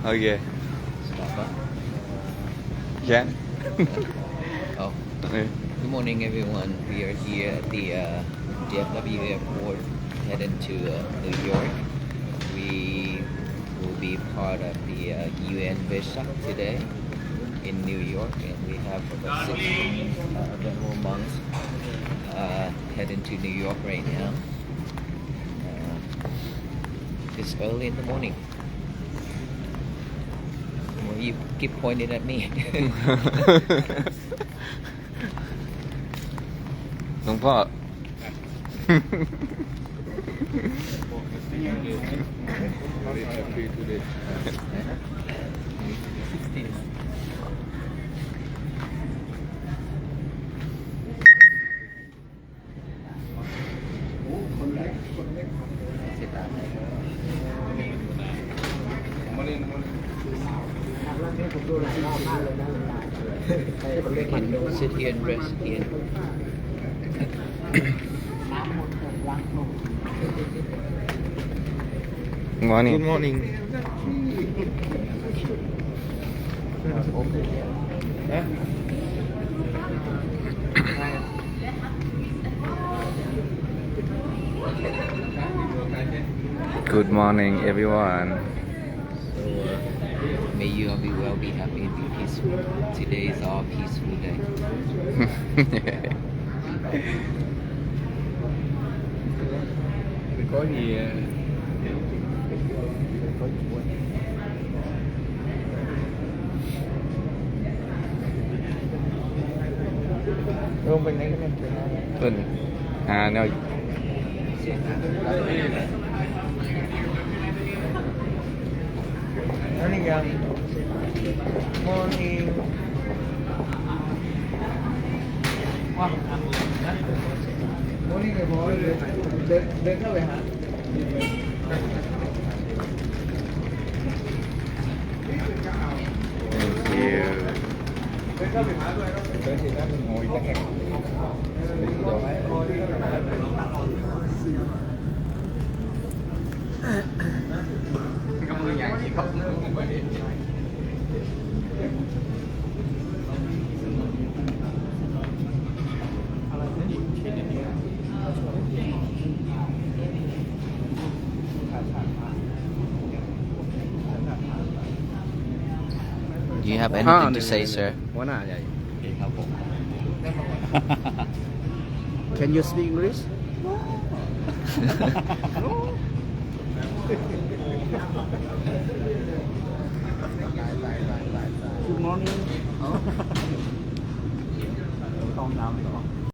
Okay. Stop, huh? Yeah. Oh, Okay. good morning, everyone. We are here at the DFW airport heading to New York. We will be part of the UN Vesak today in New York, and we have about 6 venerable monks heading to New York right now. It's early in the morning. Well, you keep pointing at me. หลวงพ่อ Can sit here and rest here. Morning. Good morning. Good morning, everyone. So may you all be well, be happy, and be peaceful. Today is our peaceful day. Có gì Không bên đấy cái này. เพิ่นหาแนว Morning, morning. Morning, good morning. Đến đâu vậy hả? Thank you. Tới thì đó mình ngồi chắc hẹp. Không có nhà gì không. Do you have anything to say, sir? หัวหน้าใหญ่Can you speak English? Good morning. Không làm gì